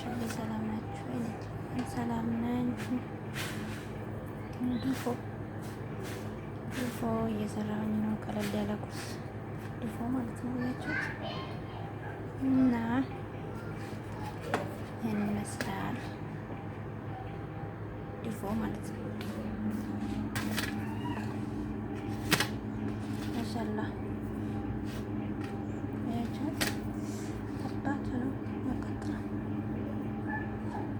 ናችሁ? ሰላም ናችሁ? ሰላም ነኝ። ድፎ እየሰራሁኝ ነው። ቀለል ያለ ቁርስ ድፎ ማለት ነው ያችሁት እና ይህን ይመስላል ድፎ ማለት ነው። ማሻላ ያችሁት አባቱ ነው መቀጥለው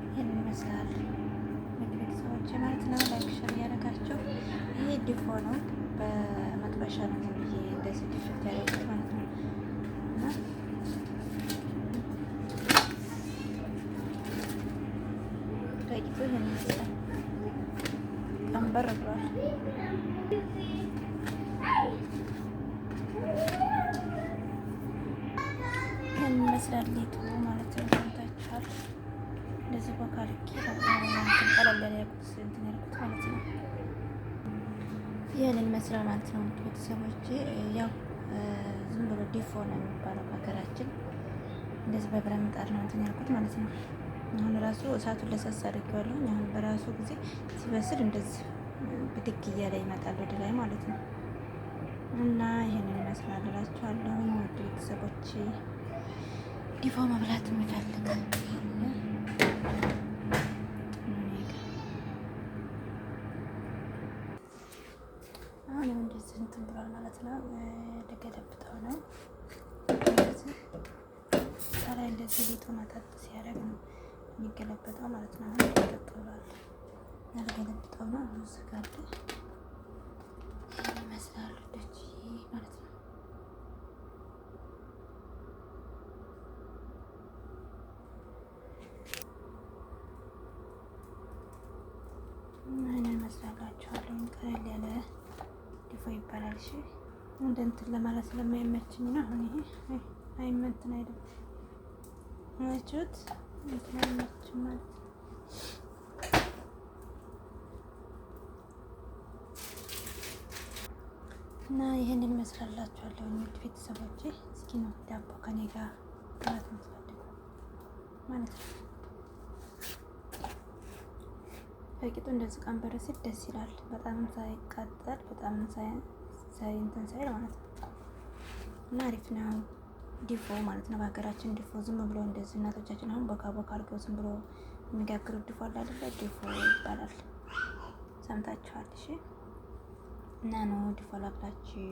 ይህን ይመስላል። ምግብ ሰዎች ማለት ነው። ላይክ ሸር እያደረጋቸው ይሄ ድፎ ነው። በመጥበሻ ነው ብዬ እንደዚህ ድፍት ያደረጉት ማለት ነው እና ይህን ይመስላል። ቀንበር ብሏል። ይህን ይመስላል ሌቱ ማለት ነው። ሰምታችኋል። እንደዚህ ቦካልኪ ቀለል ያለ ቁርስ እንትን ያልኩት ማለት ነው። ይህንን ይመስላል ማለት ነው። ቤተሰቦች ያው ዝም ብሎ ዲፎ ነው የሚባለው በሀገራችን። እንደዚህ በብረት ምጣድ ነው እንትን ያልኩት ማለት ነው። አሁን ራሱ እሳቱን ለሰስ አድርጌዋለሁ። አሁን በራሱ ጊዜ ሲበስል እንደዚህ ብድግ እያለ ይመጣል ወደ ላይ ማለት ነው። እና ይህንን ይመስላል እላችኋለሁ። ውድ ቤተሰቦች ዲፎ መብላት የሚፈልግ አሁን እንደዚህ እንትን ብሏል ማለት ነው። ልገለብጠው ነው። ከላይ እንደዚህ ሊጡ መጠጥ ሲያደርግ ነው የሚገለበጠው ማለት ነው። አሁን ገለጥ ብሏል። ያልገለብጠው ነው እዚህ ጋር ይህን ይመስላል ደጅ ማለት ነው። ይህንን ይመስላላችኋለሁ። ቀለል ያለ ድፎ ይባላል። እሺ እንደ እንትን ለማለት ስለማይመችኝ ነው። አሁን ይሄ አይመንትን አይደለም አያችሁት? እንትን አይመችም ማለት ነው። እና ይህንን ይመስላላችኋለሁ ውድ ቤተሰቦቼ። እስኪ ነው ዳቦ ከኔ ጋር ማለት የምትፈልጉ ማለት ነው። በቂጡ እንደዚህ ቀንበር ሲል ደስ ይላል። በጣም ሳይቃጠል በጣም እንትን ሳይል ማለት ነው። እና አሪፍ ነው ዲፎ ማለት ነው። በሀገራችን ዲፎ ዝም ብሎ እንደዚህ እናቶቻችን አሁን ቦካ አድርገው ዝም ብሎ የሚጋግሩት ዲፎ አለ አይደለ? ዲፎ ይባላል። ሰምታችኋል? እሺ። እና ነው ዲፎ ላብላችሁ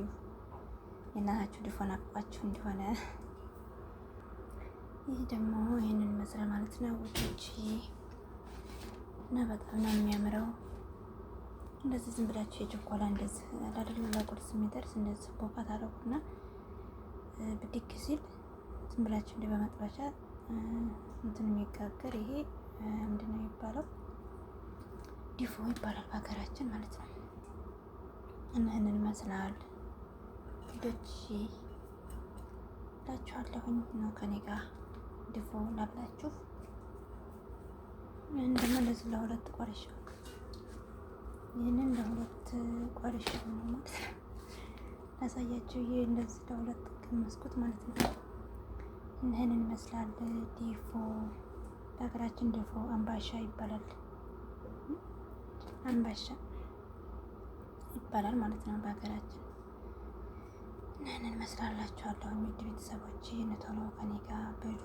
የእናታችሁ ዲፎ ናፍቋችሁ እንደሆነ ይህ ደግሞ ይህንን መስራት ማለት ነው ውዶች። እና በጣም ነው የሚያምረው። እንደዚህ ዝም ብላችሁ የቸኮላ እንደዚህ አይደለም ለቁርስ የሚደርስ እንደዚህ ቦካ ታደርጉና ብድግ ሲል ዝም ብላችሁ እንደ በመጥበሻ እንትን የሚጋገር ይሄ ምንድን ነው የሚባለው? ዲፎ ይባላል በሀገራችን ማለት ነው። እና ይህንን ይመስላል ልጆች እላችኋለሁኝ። ነው ከኔ ጋር ዲፎ ላብላችሁ። ይህን ደግሞ እንደዚህ ለሁለት ቆርሼው ይህንን ለሁለት ቆርሼው ነው ማለት ነው ላሳያችሁ። ይሄ እንደዚህ ለሁለት ቀመስኩት ማለት ነው። ይህንን ይመስላል ዲፎ። በሀገራችን ዲፎ አምባሻ ይባላል። አምባሻ ይባላል ማለት ነው በሀገራችን። እና ይህንን ይመስላላችኋለሁ ውድ ቤተሰቦቼ። ቶሎ ከኔ ጋር ብሉ።